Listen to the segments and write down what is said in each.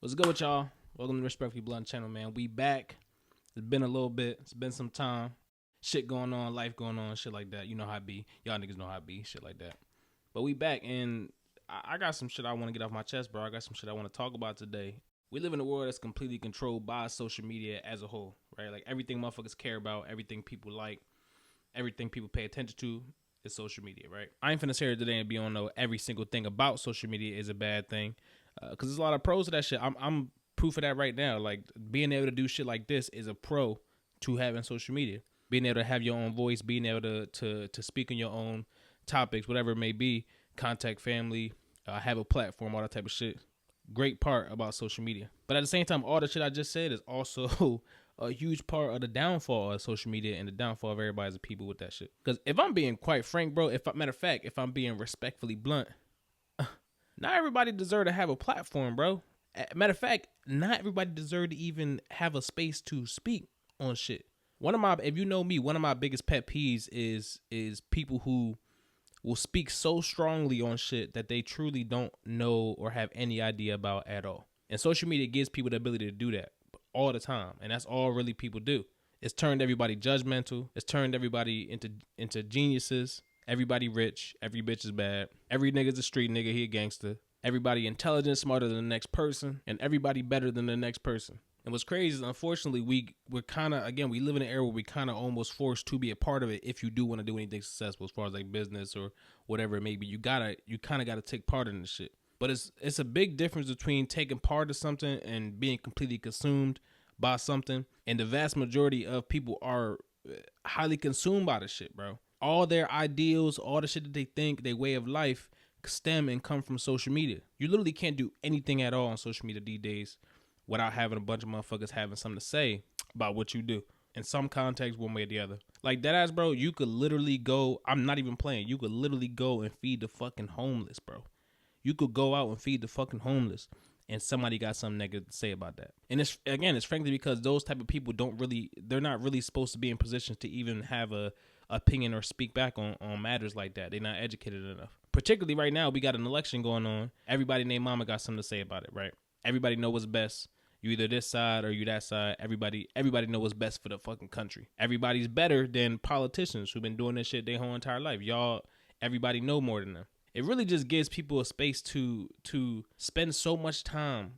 What's good with y'all? Welcome to the Respectfully Blunt channel, man. We back. It's been a little bit. It's been some time. Shit going on, life going on, shit like that. You know how it be. Y'all niggas know how it be, shit like that. But we back, and I got some shit I want to get off my chest, bro. I got some shit I want to talk about today. We live in a world that's completely controlled by social media as a whole, right? Like everything motherfuckers care about, everything people like, everything people pay attention to is social media, right? I ain't finna sit here today and be on no every single thing about social media is a bad thing, because there's a lot of pros to that shit. I'm proof of that right now. Like being able to do shit like this is a pro to having social media. Being able to have your own voice, being able to speak on your own topics, whatever it may be, contact family, have a platform, all that type of shit. Great part about social media. But at the same time, all the shit I just said is also a huge part of the downfall of social media and the downfall of everybody as a people with that shit. Because if I'm being quite frank, bro, matter of fact, if I'm being respectfully blunt, not everybody deserve to have a platform, bro. Matter of fact, not everybody deserve to even have a space to speak on shit. If you know me, one of my biggest pet peeves is people who will speak so strongly on shit that they truly don't know or have any idea about at all. And social media gives people the ability to do that all the time. And that's all really people do. It's turned everybody judgmental. It's turned everybody into geniuses. Everybody rich. Every bitch is bad. Every nigga's a street nigga. He a gangster. Everybody intelligent, smarter than the next person. And everybody better than the next person. And what's crazy is, unfortunately, we're kind of, again, we live in an era where we kind of almost forced to be a part of it if you do want to do anything successful as far as like business or whatever it may be. You kind of got to take part in this shit. But it's a big difference between taking part of something and being completely consumed by something. And the vast majority of people are highly consumed by this shit, bro. All their ideals, all the shit that they think, their way of life stem and come from social media. You literally can't do anything at all on social media these days without having a bunch of motherfuckers having something to say about what you do. In some context, one way or the other. Like deadass, bro, you could literally go, I'm not even playing, you could literally go and feed the fucking homeless, bro. You could go out and feed the fucking homeless and somebody got something negative to say about that. And it's frankly because those type of people they're not really supposed to be in positions to even have a opinion or speak back on matters like that. They're not educated enough. Particularly right now, we got an election going on. Everybody named mama got something to say about it, right? Everybody know what's best. You either this side or you that side. Everybody know what's best for the fucking country. Everybody's better than politicians who've been doing this shit their whole entire life. Everybody know more than them. It really just gives people a space to spend so much time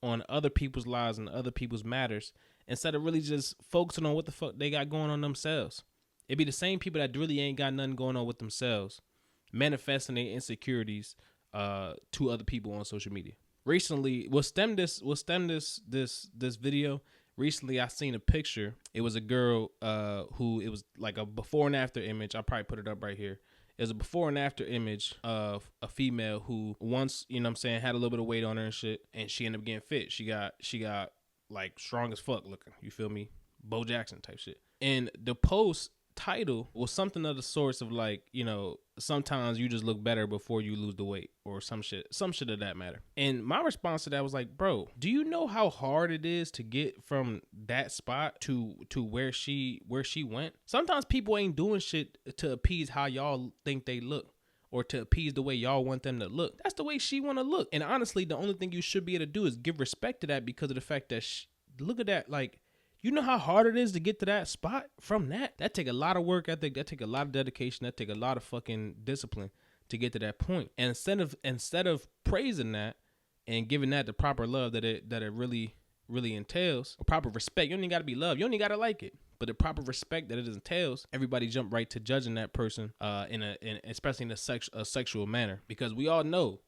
on other people's lives and other people's matters instead of really just focusing on what the fuck they got going on themselves. It be the same people that really ain't got nothing going on with themselves, manifesting their insecurities to other people on social media. Recently, we'll stem this video. Recently, I seen a picture. It was a girl who, it was like a before and after image. I'll probably put it up right here. It was a before and after image of a female who once, you know what I'm saying, had a little bit of weight on her and shit, and she ended up getting fit. She got like strong as fuck looking. You feel me? Bo Jackson type shit. And the post title was something of the sorts of like, you know, sometimes you just look better before you lose the weight or some shit of that matter. And my response to that was like, bro, do you know how hard it is to get from that spot to where she went? Sometimes people ain't doing shit to appease how y'all think they look or to appease the way y'all want them to look. That's the way she want to look. And honestly, the only thing you should be able to do is give respect to that because of the fact that look at that, like, you know how hard it is to get to that spot from that? That take a lot of work ethic. That take a lot of dedication. That take a lot of fucking discipline to get to that point. And instead of praising that and giving that the proper love that it really, really entails, or proper respect, you don't even got to be loved. You don't even got to like it. But the proper respect that it entails, everybody jump right to judging that person especially in a sexual manner. Because we all know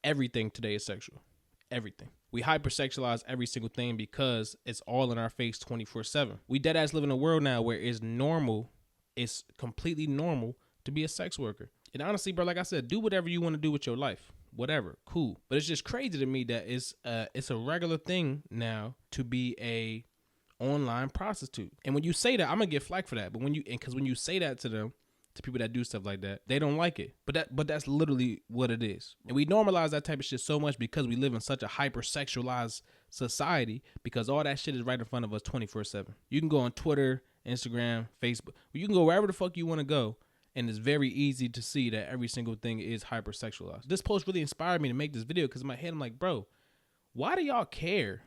everything today is sexual. Everything. We hypersexualize every single thing because it's all in our face 24/7. We deadass live in a world now where it's completely normal to be a sex worker. And honestly, bro, like I said, do whatever you want to do with your life. Whatever, cool. But it's just crazy to me that it's a regular thing now to be a online prostitute. And when you say that, I'm gonna get flack for that. But when you say that to them, to people that do stuff like that, they don't like it. But that's literally what it is. And we normalize that type of shit so much because we live in such a hypersexualized society, because all that shit is right in front of us 24/7. You can go on Twitter, Instagram, Facebook. You can go wherever the fuck you want to go, and it's very easy to see that every single thing is hypersexualized. This post really inspired me to make this video because in my head I'm like, bro, Why do y'all care?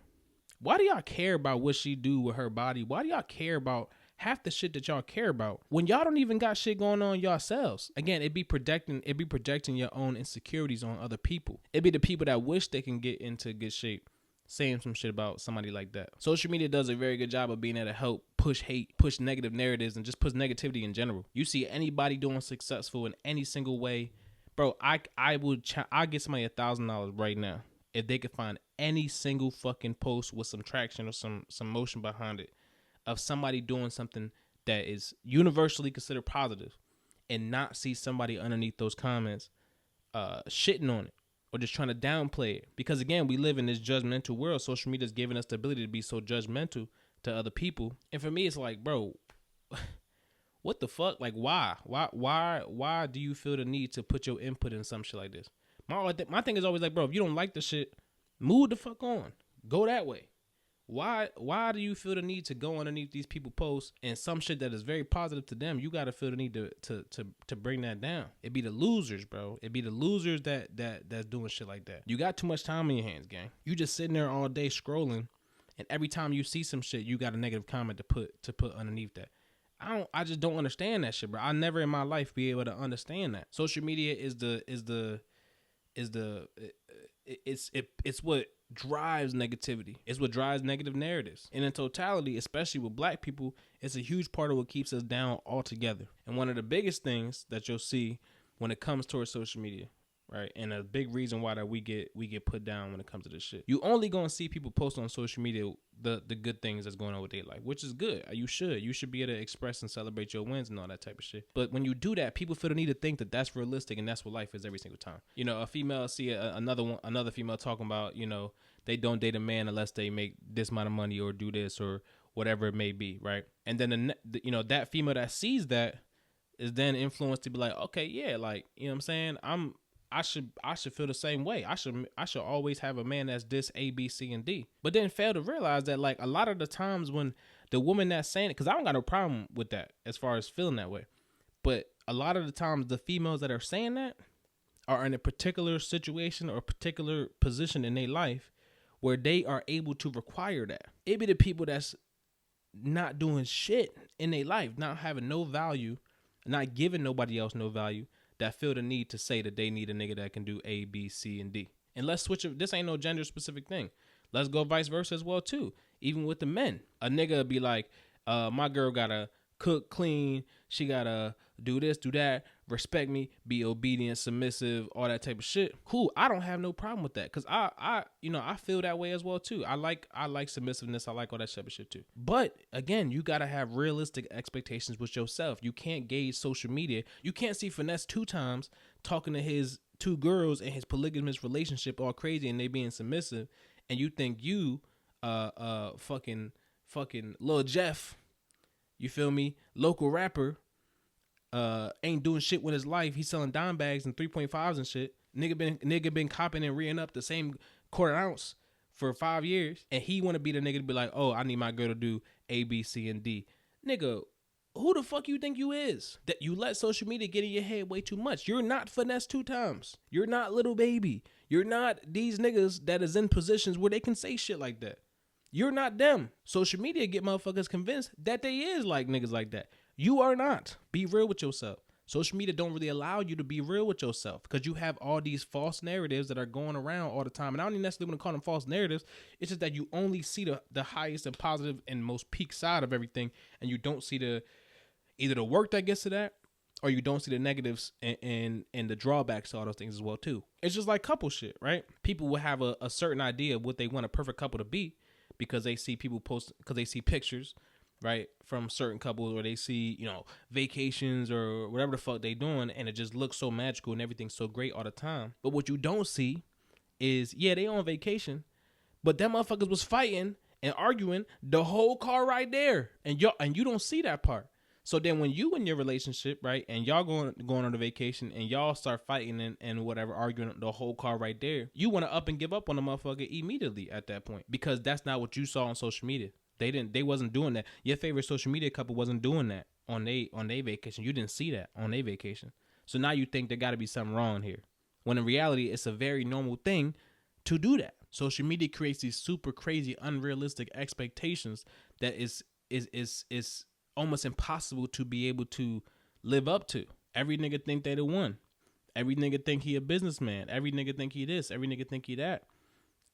Why do y'all care about what she do with her body? Why do y'all care about half the shit that y'all care about when y'all don't even got shit going on yourselves? Again, it be projecting your own insecurities on other people. It be the people that wish they can get into good shape saying some shit about somebody like that. Social media does a very good job of being able to help push hate, push negative narratives, and just push negativity in general. You see anybody doing successful in any single way, bro, I'll get somebody $1,000 right now if they could find any single fucking post with some traction or some motion behind it of somebody doing something that is universally considered positive and not see somebody underneath those comments shitting on it or just trying to downplay it. Because again, we live in this judgmental world. Social media is giving us the ability to be so judgmental to other people. And for me, it's like, bro, what the fuck? Like, why do you feel the need to put your input in some shit like this? My thing is always like, bro, if you don't like the shit, move the fuck on. Go that way. Why do you feel the need to go underneath these people posts and some shit that is very positive to them? You gotta feel the need to bring that down. It be the losers, bro. It be the losers that's doing shit like that. You got too much time in your hands, gang. You just sitting there all day scrolling, and every time you see some shit, you got a negative comment to put underneath that. I just don't understand that shit, bro. I never in my life be able to understand that. Social media it's what drives negativity. It's what drives negative narratives. And in totality, especially with black people, it's a huge part of what keeps us down altogether. And one of the biggest things that you'll see when it comes towards social media, right? And a big reason why that we get put down when it comes to this shit. You only gonna see people post on social media the good things that's going on with their life, which is good. You should be able to express and celebrate your wins and all that type of shit. But when you do that, people feel the need to think that that's realistic and that's what life is every single time. You know, a female see another female talking about, you know, they don't date a man unless they make this amount of money or do this or whatever it may be, right? And then that female that sees that is then influenced to be like, okay, yeah, like, you know what I'm saying? I should feel the same way. I should always have a man that's this A, B, C, and D. But then fail to realize that, like, a lot of the times when the woman that's saying it, because I don't got no problem with that as far as feeling that way. But a lot of the times the females that are saying that are in a particular situation or a particular position in their life where they are able to require that. It be the people that's not doing shit in their life, not having no value, not giving nobody else no value, that feel the need to say that they need a nigga that can do A, B, C, and D. And let's switch it. This ain't no gender specific thing. Let's go vice versa as well too. Even with the men, a nigga be like, my girl gotta cook, clean. She gotta do this, do that, respect me, be obedient, submissive, all that type of shit. Cool. I don't have no problem with that. Cause I feel that way as well too. I like submissiveness. I like all that type of shit too. But again, you gotta have realistic expectations with yourself. You can't gauge social media. You can't see Finesse 2 times talking to his 2 girls in his polygamous relationship all crazy and they being submissive. And you think you, fucking Lil Jeff, you feel me? Local rapper, ain't doing shit with his life. He's selling dime bags and 3.5s and shit. Nigga been copping and reeing up the same quarter ounce for 5 years. And he want to be the nigga to be like, oh, I need my girl to do A, B, C, and D. Nigga, who the fuck you think you is? That you let social media get in your head way too much. You're not Finesse 2 times. You're not Little Baby. You're not these niggas that is in positions where they can say shit like that. You're not them. Social media get motherfuckers convinced that they is like niggas like that. You are not. Be real with yourself. Social media don't really allow you to be real with yourself because you have all these false narratives that are going around all the time. And I don't even necessarily want to call them false narratives. It's just that you only see the highest and positive and most peak side of everything. And you don't see either the work that gets to that or you don't see the negatives and the drawbacks to all those things as well too. It's just like couple shit, right? People will have a certain idea of what they want a perfect couple to be because they see people post, because they see pictures, right, from certain couples, or they see, you know, vacations or whatever the fuck they doing, and it just looks so magical and everything's so great all the time. But what you don't see is, yeah, they on vacation, but them motherfuckers was fighting and arguing the whole car right there, and you don't see that part. So then when you in your relationship, right, and y'all going on a vacation and y'all start fighting and whatever, arguing the whole car right there, you want to up and give up on the motherfucker immediately at that point because that's not what you saw on social media. They wasn't doing that. Your favorite social media couple wasn't doing that on they vacation. You didn't see that on their vacation. So now you think there got to be something wrong here. When in reality, it's a very normal thing to do that. Social media creates these super crazy, unrealistic expectations that is almost impossible to be able to live up to. Every nigga think they the one. Every nigga think he a businessman. Every nigga think he this. Every nigga think he that.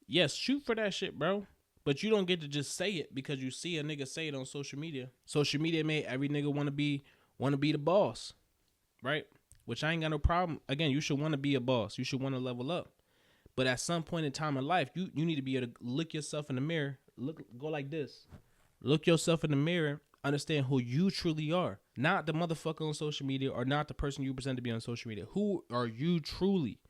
Yes, shoot for that shit, bro. But you don't get to just say it because you see a nigga say it on social media. Social media made every nigga want to be the boss, right? Which I ain't got no problem. Again, you should want to be a boss. You should want to level up. But at some point in time in life, you need to be able to look yourself in the mirror. Go like this. Look yourself in the mirror. Understand who you truly are. Not the motherfucker on social media or not the person you pretend to be on social media. Who are you truly?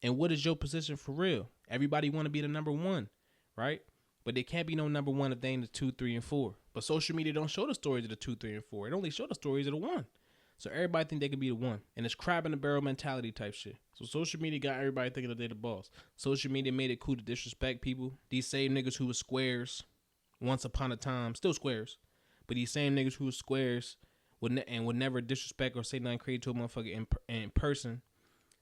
And what is your position for real? Everybody want to be the number one, right? But they can't be no number one if they ain't the 2, 3, and 4. But social media don't show the stories of the 2, 3, and 4. It only show the stories of the 1. So everybody think they could be the 1. And it's crab in the barrel mentality type shit. So social media got everybody thinking that they the boss. Social media made it cool to disrespect people. These same niggas who was squares once upon a time, still squares. But these same niggas who was squares would never disrespect or say nothing crazy to a motherfucker in person,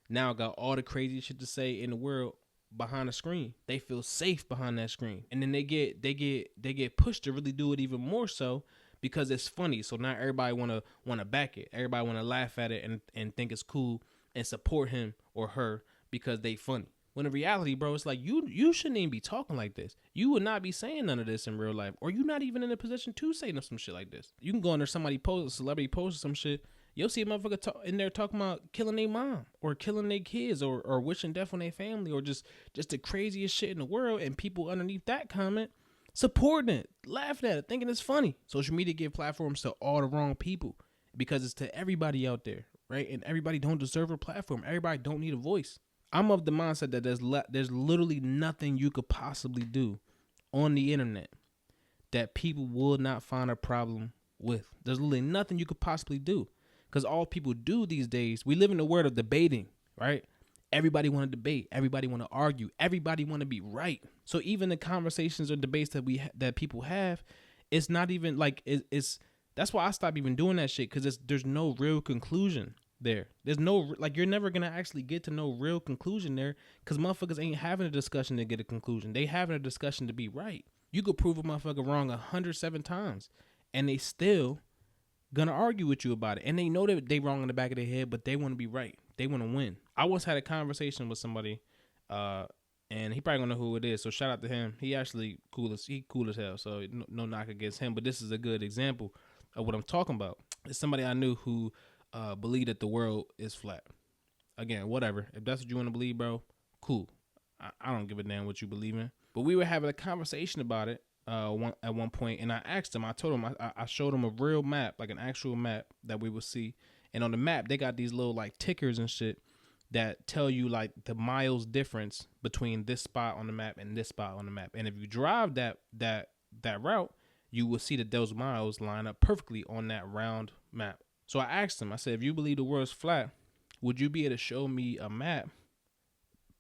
now got all the crazy shit to say in the world behind the screen. They feel safe behind that screen. And then they get pushed to really do it even more so because it's funny. So now everybody wanna back it. Everybody wanna laugh at it and think it's cool and support him or her because they funny. When in reality, bro, it's like you shouldn't even be talking like this. You would not be saying none of this in real life, or you're not even in a position to say some shit like this. You can go under somebody post, a celebrity post or some shit. You'll see a motherfucker in there talking about killing their mom or killing their kids or wishing death on their family or just the craziest shit in the world, and people underneath that comment supporting it, laughing at it, thinking it's funny. Social media give platforms to all the wrong people because it's to everybody out there, right? And everybody don't deserve a platform. Everybody don't need a voice. I'm of the mindset that there's literally nothing you could possibly do on the internet that people will not find a problem with. There's literally nothing you could possibly do. Because all people do these days, we live in the world of debating, right? Everybody want to debate. Everybody want to argue. Everybody want to be right. So even the conversations or debates that people have, it's not even like it's. That's why I stopped even doing that shit, because there's no real conclusion there. There's no, like, you're never gonna actually get to no real conclusion there, because motherfuckers ain't having a discussion to get a conclusion. They having a discussion to be right. You could prove a motherfucker wrong 107 times, and they still gonna argue with you about it, and they know that they wrong in the back of their head, but they want to be right. They want to win. I once had a conversation with somebody, and he probably gonna know who it is, so shout out to him. He actually cool as hell, so no knock against him, but this is a good example of what I'm talking about. It's somebody I knew who believed that the world is flat. Again, whatever. If that's what you want to believe, bro, cool. I don't give a damn what you believe in. But we were having a conversation about it at one point, and I asked him, I told him, I showed him a real map, like an actual map that we would see. And on the map, they got these little like tickers and shit that tell you like the miles difference between this spot on the map and this spot on the map. And if you drive that route, you will see that those miles line up perfectly on that round map. So I asked him, I said, if you believe the world's flat, would you be able to show me a map,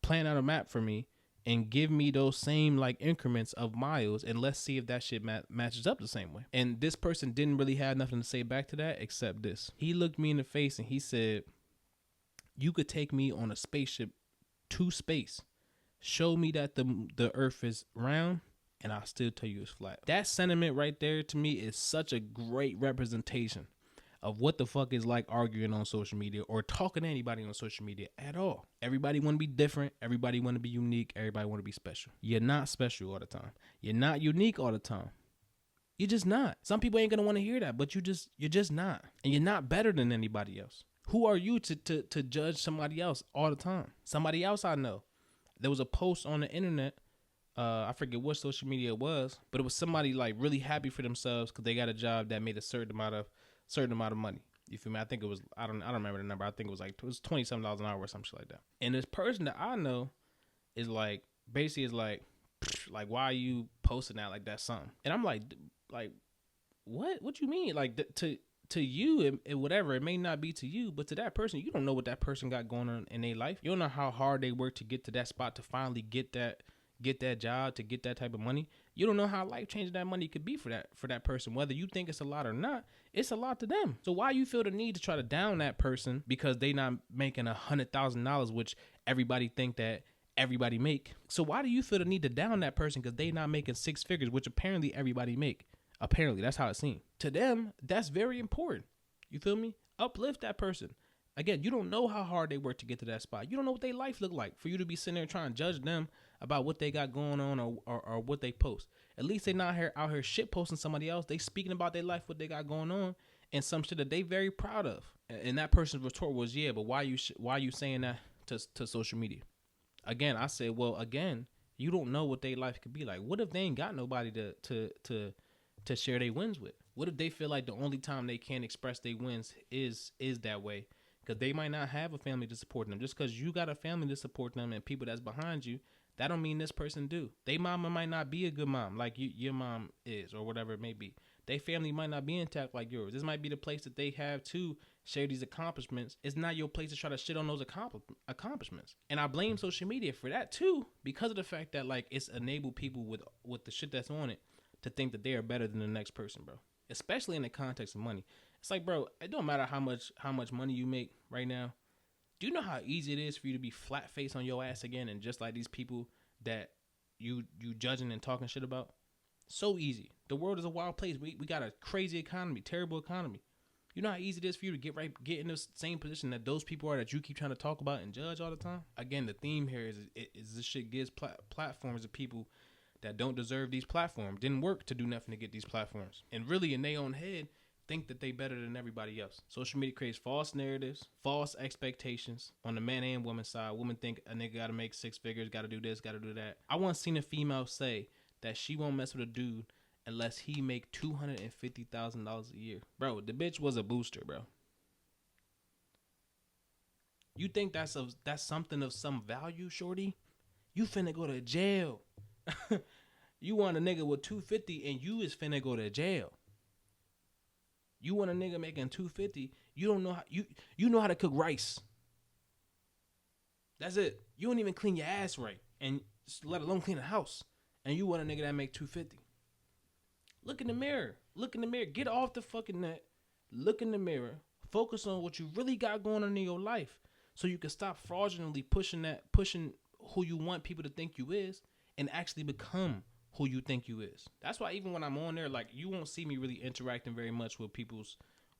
plan out a map for me, and give me those same like increments of miles, and let's see if that shit matches up the same way. And this person didn't really have nothing to say back to that except this. He looked me in the face and he said, you could take me on a spaceship to space, show me that the earth is round, and I'll still tell you it's flat. That sentiment right there to me is such a great representation of what the fuck is like arguing on social media or talking to anybody on social media at all. Everybody want to be different. Everybody want to be unique. Everybody want to be special. You're not special all the time. You're not unique all the time. You're just not. Some people ain't going to want to hear that, but you're just not. And you're not better than anybody else. Who are you to judge somebody else all the time? Somebody else I know. There was a post on the internet. I forget what social media it was, but it was somebody like really happy for themselves because they got a job that made a certain amount of money. You feel me? I think it was, I don't remember the number. I think it was $27 an hour or something like that. And this person that I know is like, basically is like, why are you posting that? Like that's something. And I'm like, what you mean? Like to you and whatever, it may not be to you, but to that person, you don't know what that person got going on in their life. You don't know how hard they worked to get to that spot, to finally get that job, to get that type of money. You don't know how life changing that money could be for that person. Whether you think it's a lot or not, it's a lot to them. So why you feel the need to try to down that person because they not making $100,000, which everybody think that everybody make. So why do you feel the need to down that person because they not making 6 figures, which apparently everybody make? Apparently, that's how it seems. To them, that's very important. You feel me? Uplift that person. Again, you don't know how hard they work to get to that spot. You don't know what their life look like for you to be sitting there trying to judge them about what they got going on or what they post. At least they not out here shit posting somebody else. They speaking about their life, what they got going on, and some shit that they very proud of. And that person's retort was, yeah, but why you saying that to social media? Again, I said, well, again, you don't know what their life could be like. What if they ain't got nobody to share their wins with? What if they feel like the only time they can express their wins is that way? Because they might not have a family to support them. Just because you got a family to support them and people that's behind you, that don't mean this person do. They mama might not be a good mom like your mom is or whatever it may be. They family might not be intact like yours. This might be the place that they have to share these accomplishments. It's not your place to try to shit on those accomplishments. And I blame social media for that too, because of the fact that like it's enabled people with the shit that's on it to think that they are better than the next person, bro. Especially in the context of money. It's like, bro, it don't matter how much money you make right now. Do you know how easy it is for you to be flat faced on your ass again and just like these people that you judging and talking shit about? So easy. The world is a wild place. We got a crazy economy, terrible economy. You know how easy it is for you to get in the same position that those people are that you keep trying to talk about and judge all the time? Again, the theme here is this shit gives platforms to people that don't deserve these platforms, didn't work to do nothing to get these platforms, and really in their own head think that they better than everybody else. Social media creates false narratives, false expectations on the man and woman side. Women think a nigga gotta make 6 figures, gotta do this, gotta do that. I once seen a female say that she won't mess with a dude unless he make $250,000 a year. Bro, the bitch was a booster, bro. You think that's something of some value, shorty? You finna go to jail. You want a nigga with 250 and you is finna go to jail. You want a nigga making 250, you don't know how you know how to cook rice. That's it. You don't even clean your ass right, and let alone clean a house. And you want a nigga that make 250. Look in the mirror. Look in the mirror. Get off the fucking net. Look in the mirror. Focus on what you really got going on in your life, so you can stop fraudulently pushing who you want people to think you is, and actually become who you think you is. That's why even when I'm on there, like, you won't see me really interacting very much with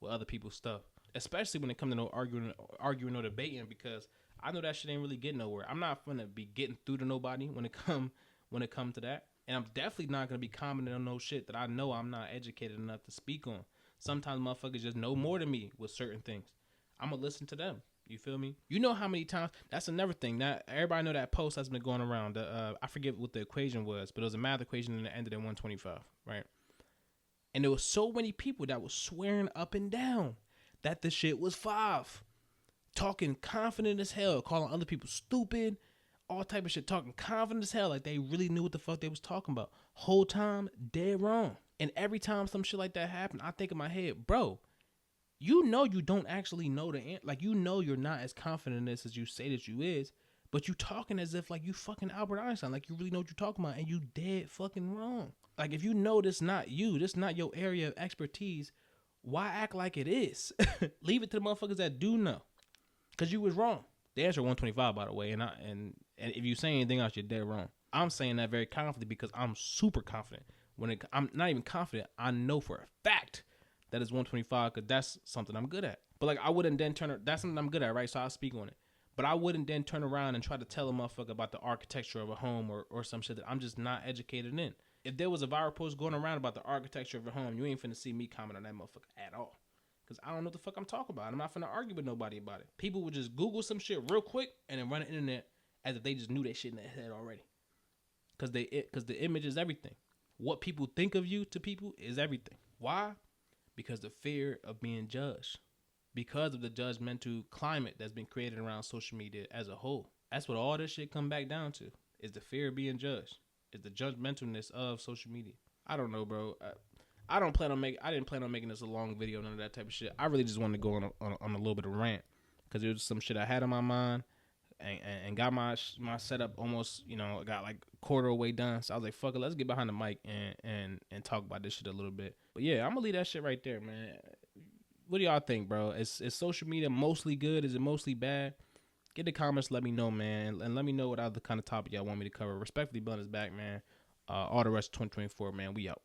other people's stuff, especially when it comes to no arguing or debating, because I know that shit ain't really getting nowhere. I'm not gonna be getting through to nobody when it come to that, and I'm definitely not gonna be commenting on no shit that I know I'm not educated enough to speak on. Sometimes motherfuckers just know more than me with certain things. I'm gonna listen to them. You feel me? You know how many times, that's another thing. That everybody know that post that's been going around. I forget what the equation was, but it was a math equation and it ended in 125, right? And there was so many people that was swearing up and down that the shit was 5. Talking confident as hell, calling other people stupid, all type of shit, talking confident as hell, like they really knew what the fuck they was talking about. Whole time, dead wrong. And every time some shit like that happened, I think in my head, bro, you know you don't actually know the answer. Like, you know you're not as confident in this as you say that you is, but you talking as if like you fucking Albert Einstein, like you really know what you're talking about, and you dead fucking wrong. Like, if you know this not you, this not your area of expertise, why act like it is? Leave it to the motherfuckers that do know, because you was wrong. The answer 125, by the way, and if you say anything else, you're dead wrong. I'm saying that very confidently because I'm super confident. I'm not even confident, I know for a fact that is 125, because that's something I'm good at. But like, I wouldn't then that's something I'm good at, right? So I'll speak on it. But I wouldn't then turn around and try to tell a motherfucker about the architecture of a home or some shit that I'm just not educated in. If there was a viral post going around about the architecture of a home, you ain't finna see me comment on that motherfucker at all. Because I don't know what the fuck I'm talking about. I'm not finna argue with nobody about it. People would just Google some shit real quick and then run the internet as if they just knew that shit in their head already. Because the image is everything. What people think of you to people is everything. Why? Because the fear of being judged. Because of the judgmental climate that's been created around social media as a whole. That's what all this shit come back down to. Is the fear of being judged. Is the judgmentalness of social media. I don't know, bro. I didn't plan on making this a long video, none of that type of shit. I really just wanted to go on a little bit of rant. Because it was some shit I had on my mind. And got my setup almost, got like a quarter way done. So I was like, fuck it, let's get behind the mic and talk about this shit a little bit. But yeah, I'm gonna leave that shit right there, man. What do y'all think, bro? Is social media mostly good? Is it mostly bad? Get in the comments, let me know, man, and let me know what other kind of topic y'all want me to cover. Respectfully Blunt is back, man. All the rest of 2024, man. We out.